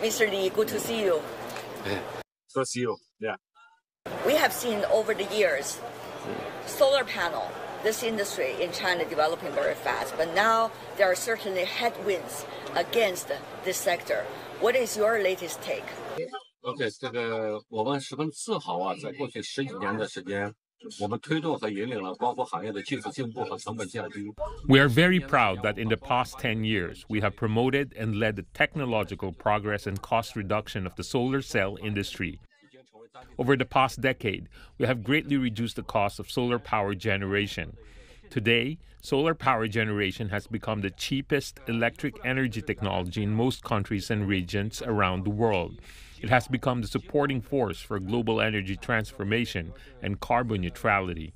Mr. Li, good to see you. Good to see you. Yeah. We have seen over the years solar panel, this industry in China developing very fast, but now there are certainly headwinds against this sector. What is your latest take? OK， 这个我们十分自豪啊，在过去10几年的时间，我们推动和引领了光伏行业的技术进步和成本降低。We are very proud that in the past 10 years, we have promoted and led the technological progress and cost reduction of the solar cell industry. Over the past decade, we have greatly reduced the cost of solar power generation. Today, solar power generation has become the cheapest electric energy technology in most countries and regions around the world. It has become the supporting force for global energy transformation and carbon neutrality.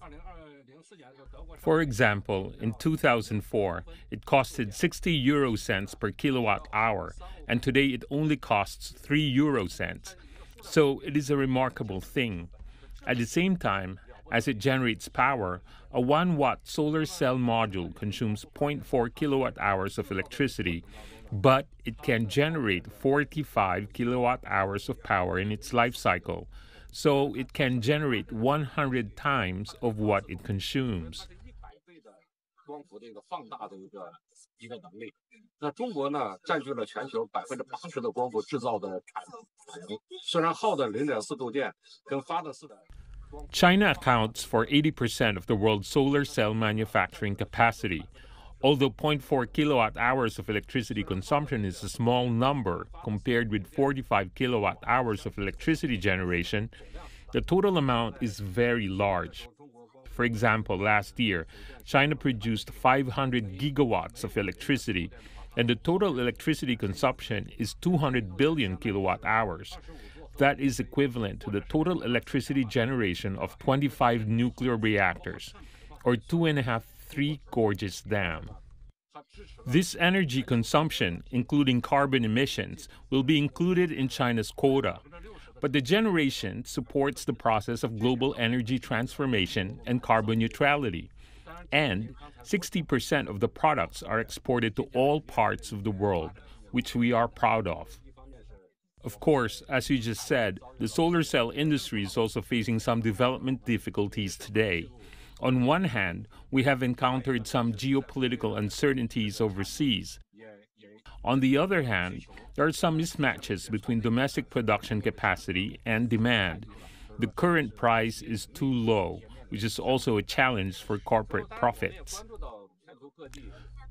For example, in 2004, it costed 60 euro cents per kilowatt hour, and today it only costs 3 euro cents. So it is a remarkable thing. At the same time, as it generates power, a 1-watt solar cell module consumes 0.4 kilowatt hours of electricity, but it can generate 45 kilowatt hours of power in its life cycle. So it can generate 100 times of what it consumes. 光伏的一个放大的一个能力。那中国呢，占据了全球80%的光伏制造的产能。虽然耗的0.4度电跟发的4. China accounts for 80% of the world's solar cell manufacturing capacity. Although 0.4 kilowatt hours of electricity consumption is a small number compared with 45 kilowatt hours of electricity generation, the total amount is very large. For example, last year, China produced 500 gigawatts of electricity, and the total electricity consumption is 200 billion kilowatt hours. That is equivalent to the total electricity generation of 25 nuclear reactors, or 2.5 Three Gorges Dam. This energy consumption, including carbon emissions, will be included in China's quota. But the generation supports the process of global energy transformation and carbon neutrality. And 60% of the products are exported to all parts of the world, which we are proud of. Of course, as you just said, the solar cell industry is also facing some development difficulties today. On one hand, we have encountered some geopolitical uncertainties overseas. On the other hand, there are some mismatches between domestic production capacity and demand. The current price is too low, which is also a challenge for corporate profits.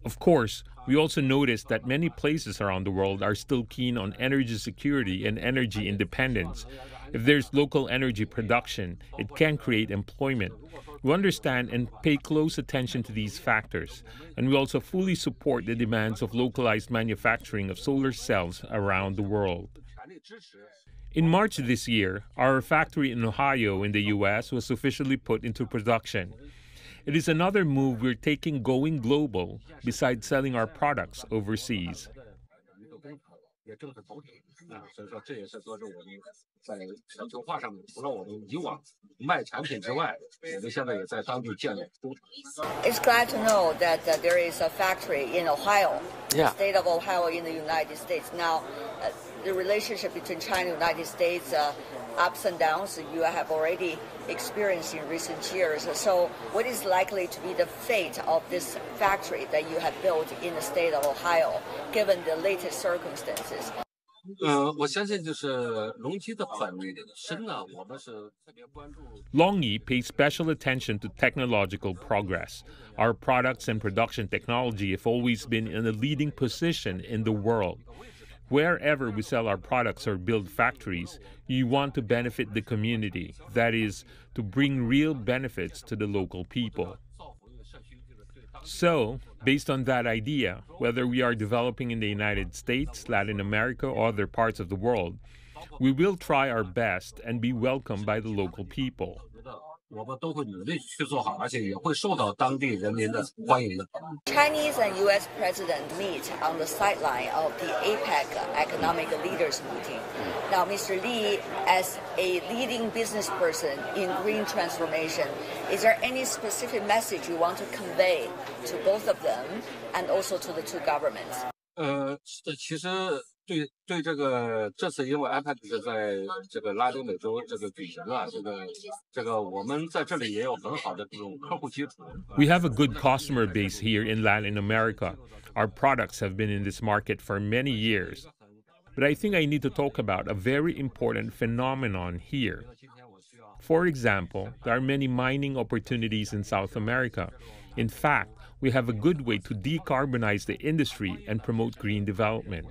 Of course, we also noticed that many places around the world are still keen on energy security and energy independence. If there's local energy production, it can create employment. We understand and pay close attention to these factors, and we also fully support the demands of localized manufacturing of solar cells around the world. In March this year, our factory in Ohio in the U.S. was officially put into production. It is another move we're taking going global, besides selling our products overseas. 所以说这也是说是我们在全球化上面，除了我们以往卖产品之外，我们现在也在当地建了工厂。It's glad to know that there is a factory in Ohio, the state of Ohio in the United States. Now, the relationship between China and the United States, ups and downs, you have already experienced in recent years. So what is likely to be the fate of this factory that you have built in the state of Ohio, given the latest circumstances? 我相信就是LONGi的本身呢，我们是特别关注。LONGi pays special attention to technological progress. Our products and production technology have always been in a leading position in the world. Wherever we sell our products or build factories, you want to benefit the community. That is, to bring real benefits to the local people. So, based on that idea, whether we are developing in the United States, Latin America, or other parts of the world, we will try our best and be welcomed by the local people. 我们都会努力去做好，而且也会受到当地人民的欢迎的。Chinese and U.S. president meet on the sideline of the APEC economic leaders meeting. Now, Mr. Li, as a leading business person in green transformation, is there any specific message you want to convey to both of them and also to the two governments? 是的，其实对这次因为 APEC 是在这个拉丁美洲这个举行了，这个我们在这里也有很好的这种客户基础。We have a good customer base here in Latin America. Our products have been in this market for many years. But I think I need to talk about a very important phenomenon here. For example, there are many mining opportunities in South America. In fact, we have a good way to decarbonize the industry and promote green development.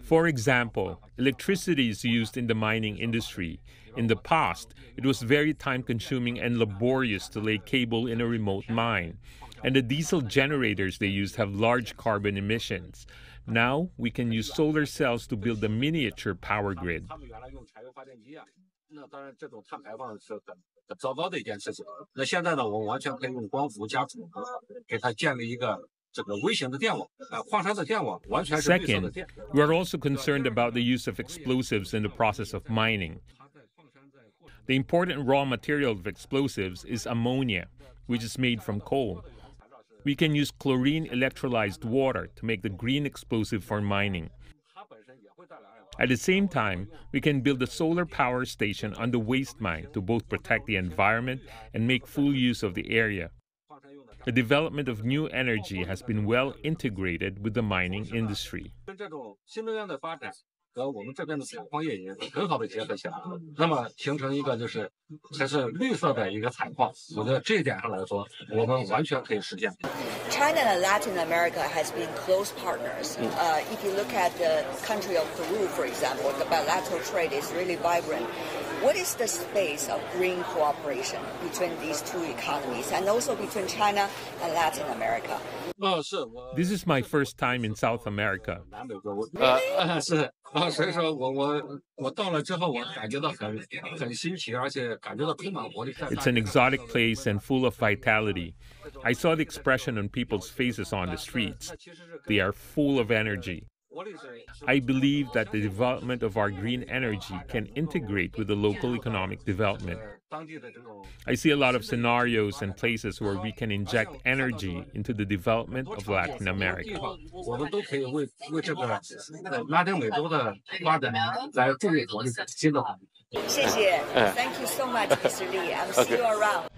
For example, electricity is used in the mining industry. In the past, it was very time-consuming and laborious to lay cable in a remote mine, and the diesel generators they used have large carbon emissions. Now, we can use solar cells to build a miniature power grid. 那当然，这种碳排放是很糟糕的一件事情。那现在呢，我们完全可以用光伏加储能，给它建立一个这个微型的电网，矿山的电网完全是绿色的电。Second, we are also concerned about the use of explosives in the process of mining. The important raw material of explosives is ammonia, which is made from coal. We can use chlorine electrolyzed water to make the green explosive for mining. At the same time, we can build a solar power station on the waste mine to both protect the environment and make full use of the area. The development of new energy has been well integrated with the mining industry. 和我们这边的采矿业也很好的结合起来，那么形成一个才是绿色的一个采矿。我觉得这一点上来说，我们完全可以实现。China and Latin America has been close partners. If you look at the country of Peru, for example, the bilateral trade is really vibrant. What is the space of green cooperation between these two economies and also between China and Latin America? This is my first time in South America. 是所以说我到了之后，我感觉到很新奇，而且感觉到充满活力。It's an exotic place and full of vitality. I saw the expression on people's faces on the streets. They are full of energy. I believe that the development of our green energy can integrate with the local economic development. I see a lot of scenarios and places where we can inject energy into the development of Latin America. 我们都可以为这个拉丁美洲的发展来注入活力，新的活力。谢谢 Thank you so much, Mr. Li. I'll see you around.